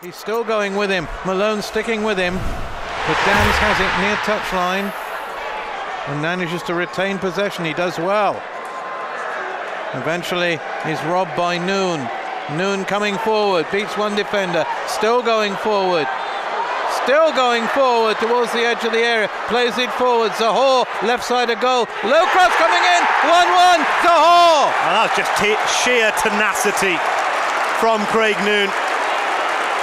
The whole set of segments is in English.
He's still going with him. Malone sticking with him. But Dans has it near touchline and manages to retain possession. He does well. Eventually he's robbed by Noon. Noon coming forward, beats one defender, still going forward. Still going forward towards the edge of the area, plays it forward. Zohore, left side of goal. Low cross coming in, 1-1, Zohore! Oh, just sheer tenacity from Craig Noon.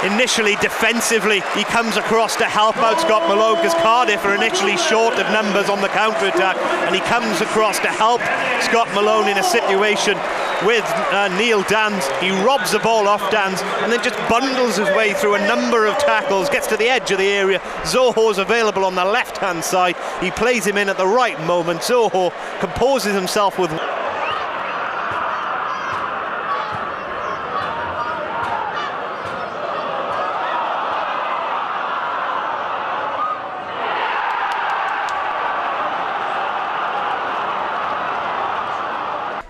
Initially defensively, he comes across to help out Scott Malone because Cardiff are initially short of numbers on the counter-attack, and he comes across to help Scott Malone in a situation with Neil Dans. He robs the ball off Dans and then just bundles his way through a number of tackles, gets to the edge of the area. Zohore's available on the left-hand side. He plays him in at the right moment. Zohore composes himself with...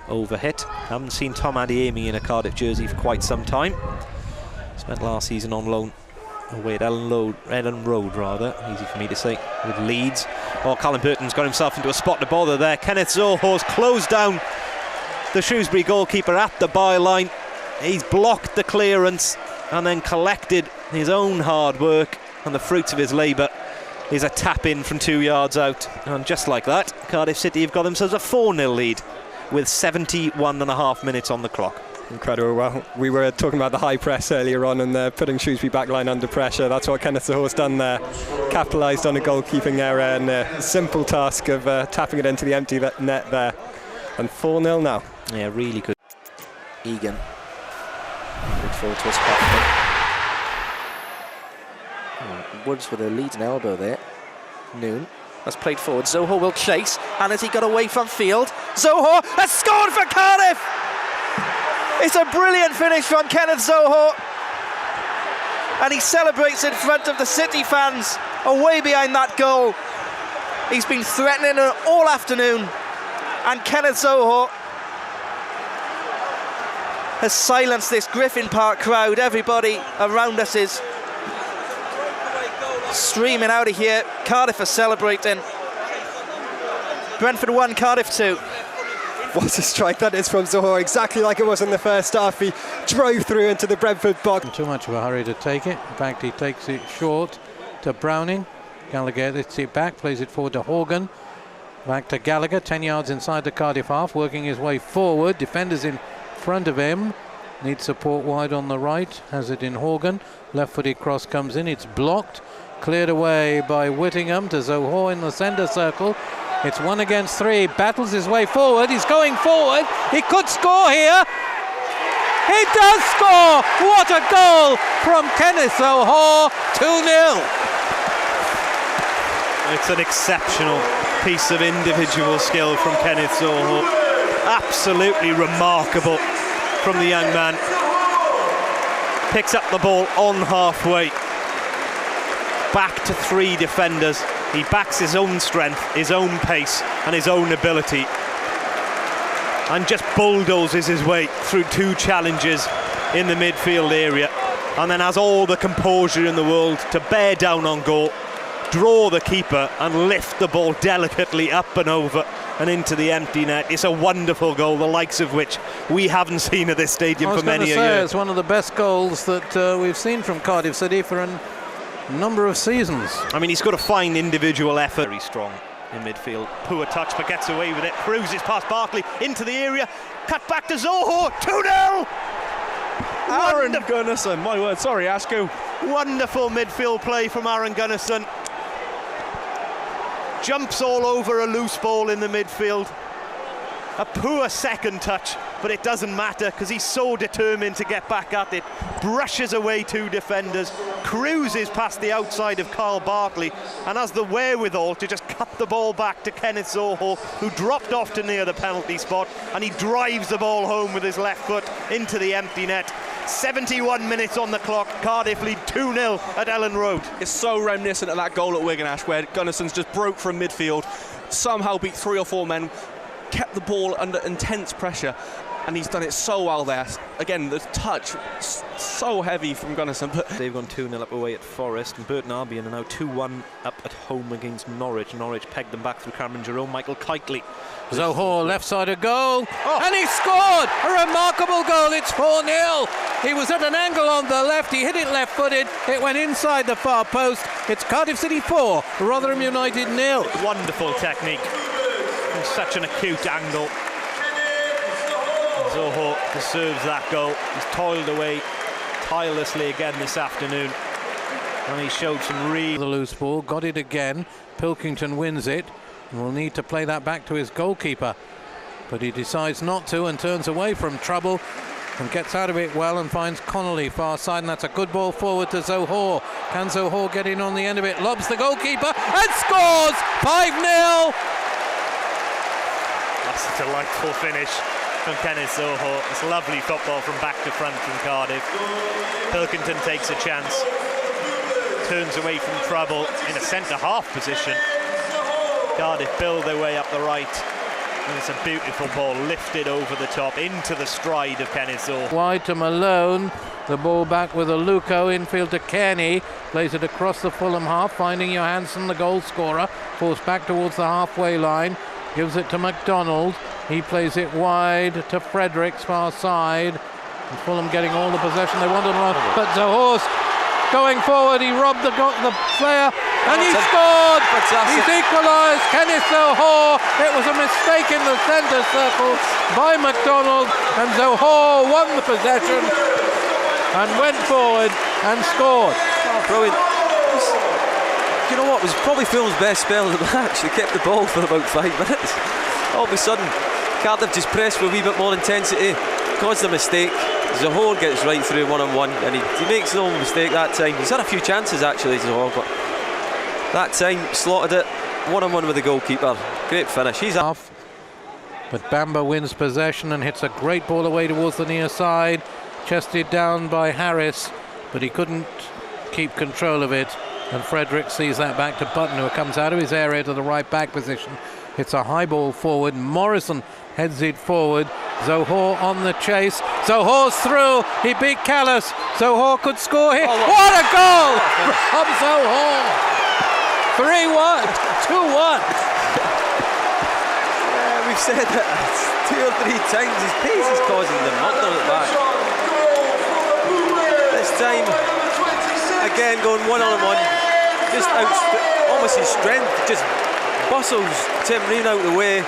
Overhit. Haven't seen Tom Adeyemi in a Cardiff jersey for quite some time. Spent last season on loan away at Ellen Road, rather, easy for me to say, with Leeds. Oh, Callum Burton's got himself into a spot to bother there. Kenneth Zohore's closed down the Shrewsbury goalkeeper at the byline. He's blocked the clearance and then collected his own hard work, and the fruits of his labour is a tap in from 2 yards out. And just like that, Cardiff City have got themselves a 4-0 lead with 71.5 minutes on the clock. Incredible. Well, we were talking about the high press earlier on and putting Shrewsbury backline under pressure. That's what Kenneth Zohore's done there. Capitalised on a goalkeeping error and a simple task of tapping it into the empty net there. And 4-0 now. Yeah, really good. Egan. Good forward to his Hoffman. Woods with a leading elbow there. Noon has played forward. Zohore will chase, and as he got away from field, Zohore has scored for Cardiff! It's a brilliant finish from Kenneth Zohore, and he celebrates in front of the City fans away behind that goal. He's been threatening it all afternoon, and Kenneth Zohore has silenced this Griffin Park crowd. Everybody around us is streaming out of here. Cardiff are celebrating. Brentford 1, Cardiff 2. What a strike that is from Zohore, exactly like it was in the first half. He drove through into the Brentford box. Too much of a hurry to take it. In fact, he takes it short to Browning. Gallagher gets it back, plays it forward to Horgan. Back to Gallagher, 10 yards inside the Cardiff half, working his way forward. Defenders in front of him. Needs support wide on the right. Has it in Horgan. Left-footed cross comes in. It's blocked. Cleared away by Whittingham to Zohore in the centre circle. It's 1 against 3. Battles his way forward. He's going forward. He could score here. He does score. What a goal from Kenneth Zohore. 2-0. It's an exceptional piece of individual skill from Kenneth Zohore. Absolutely remarkable from the young man. Picks up the ball on halfway. Back to 3 defenders. He backs his own strength, his own pace and his own ability, and just bulldozes his way through 2 challenges in the midfield area, and then has all the composure in the world to bear down on goal, draw the keeper and lift the ball delicately up and over and into the empty net. It's a wonderful goal, the likes of which we haven't seen at this stadium for many a year. It's one of the best goals that we've seen from Cardiff City for a number of seasons. I mean, he's got to find individual effort. Very strong in midfield. Poor touch, but gets away with it. Cruises past Barkley into the area. Cut back to Zohore. 2-0. Aaron Gunnarsson, my word. Sorry, Ashku. Wonderful midfield play from Aaron Gunnarsson. Jumps all over a loose ball in the midfield. A poor second touch, but it doesn't matter because he's so determined to get back at it. Brushes away 2 defenders, cruises past the outside of Carl Barkley, and has the wherewithal to just cut the ball back to Kenneth Zohore, who dropped off to near the penalty spot, and he drives the ball home with his left foot into the empty net. 71 minutes on the clock. Cardiff lead 2-0 at Ellen Road. It's so reminiscent of that goal at Wigan, Ash, where Gunnarsson's just broke from midfield, somehow beat 3 or 4 men, kept the ball under intense pressure, and he's done it so well there. Again, the touch, so heavy from Gunnarsson. But they've gone 2-0 up away at Forest, and Burton Albion are now 2-1 up at home against Norwich. Norwich pegged them back through Cameron Jerome. Michael Kitely. Zohore, left side of goal, and he scored! A remarkable goal, it's 4-0. He was at an angle on the left, he hit it left-footed, it went inside the far post. It's Cardiff City 4, Rotherham United 0. Wonderful technique from such an acute angle. Zohore deserves that goal. He's toiled away tirelessly again this afternoon, and he showed some The loose ball, got it again. Pilkington wins it and will need to play that back to his goalkeeper, but he decides not to and turns away from trouble and gets out of it well and finds Connolly far side, and that's a good ball forward to Zohore. Can Zohore get in on the end of it? Lobs the goalkeeper and scores! 5-0. That's a delightful finish from Kenneth Zohore. It's lovely football from back to front from Cardiff. Pilkington takes a chance, turns away from trouble in a centre-half position. Cardiff build their way up the right, and it's a beautiful ball lifted over the top into the stride of Kenneth Zohore. Wide to Malone, the ball back with Aluko, infield to Kenny, plays it across the Fulham half, finding Johansson, the goal scorer, forced back towards the halfway line, gives it to McDonald, he plays it wide to Fredericks far side, and Fulham getting all the possession they wanted, but Zohore's going forward, he robbed the player, and he scored! He's equalised, Kenneth Zohore. It was a mistake in the centre circle by McDonald, and Zohore won the possession and went forward and scored. Oh, brilliant. You know what, it was probably Fulham's best spell of the match. They kept the ball for about 5 minutes. All of a sudden, Cardiff just pressed with a wee bit more intensity, caused a mistake. Zohore gets right through one-on-one, and he makes no mistake that time. He's had a few chances actually, Zohore, but that time slotted it one-on-one with the goalkeeper. Great finish. He's off, but Bamba wins possession and hits a great ball away towards the near side, chested down by Harris, but he couldn't keep control of it, and Frederick sees that back to Button, who comes out of his area to the right back position. It's a high ball forward. Morrison heads it forward. Zohore on the chase. Zohore's through. He beat Callis. Zohore could score here. What a goal from Zohore! 3-1, 2-1. Yeah, we've said that 2 or 3 times. His pace is causing the muddle at the back. This time, again going one-on-one, just almost his strength, just bustles Tim Ream out of the way,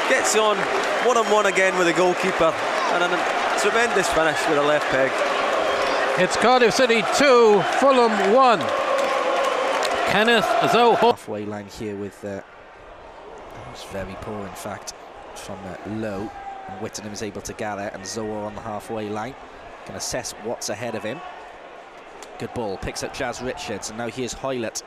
gets on one-on-one again with the goalkeeper, and a tremendous finish with a left peg. It's Cardiff City 2, Fulham 1. Kenneth Zohore. Halfway line here with it's very poor in fact from low, and Whittingham is able to gather, and Zohore on the halfway line can assess what's ahead of him. Good ball, picks up Jazz Richards, and now here's Hoylett,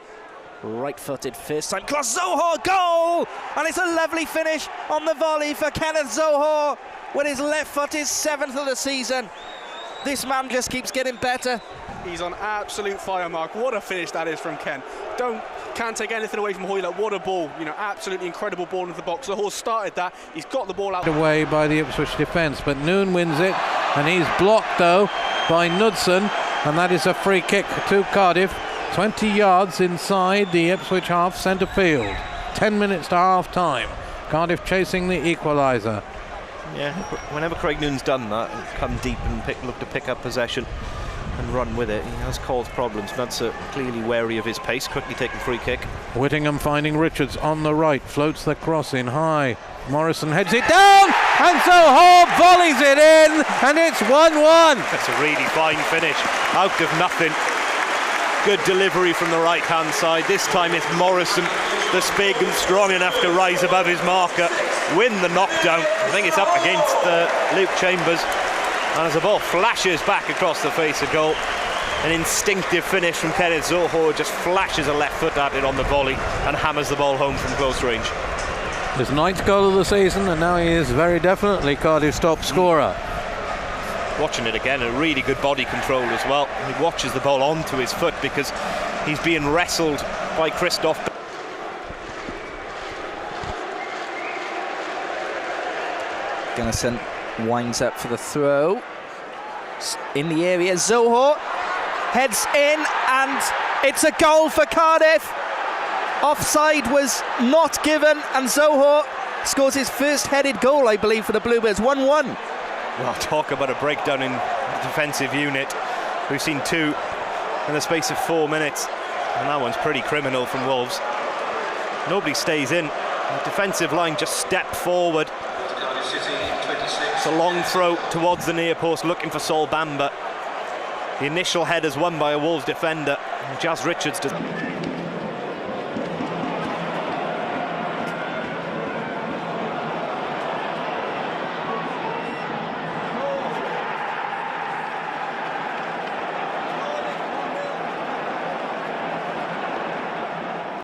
right-footed first time cross, Zohore, goal! And it's a lovely finish on the volley for Kenneth Zohore with his left foot, his 7th of the season. This man just keeps getting better. he's on absolute fire, Mark. What a finish that is from Ken. Can't take anything away from Hoylett. What a ball, you know, absolutely incredible ball into the box. The horse started that, he's got the ball out. Away by the Ipswich defence, but Noon wins it, and he's blocked though by Knudsen, and that is a free kick to Cardiff, 20 yards inside the Ipswich half centre field. 10 minutes to half time. Cardiff chasing the equaliser. Yeah, whenever Craig Noon's done that and come deep and look to pick up possession and run with it, he has caused problems. Knudsen clearly wary of his pace, quickly taking free kick. Whittingham finding Richards on the right, floats the cross in high. Morrison heads it down, and Zohore volleys it in, and it's 1-1. That's a really fine finish, out of nothing. Good delivery from the right-hand side. This time it's Morrison that's big and strong enough to rise above his marker, win the knockdown. I think it's up against Luke Chambers. And as the ball flashes back across the face of goal, an instinctive finish from Kenneth Zohore, just flashes a left foot at it on the volley and hammers the ball home from close range. His 9th goal of the season, and now he is very definitely Cardiff's top scorer. Watching it again, a really good body control as well. He watches the ball onto his foot because he's being wrestled by Christoph. Gunnarsson winds up for the throw. In the area, Zohore heads in, and it's a goal for Cardiff. Offside was not given, and Zohore scores his first headed goal, I believe, for the Bluebirds. 1-1. Well, talk about a breakdown in the defensive unit. We've seen 2 in the space of 4 minutes, and that one's pretty criminal from Wolves. Nobody stays in. The defensive line just step forward. It's a long throw towards the near post, looking for Sol Bamba. The initial header's won by a Wolves defender. Jazz Richards does.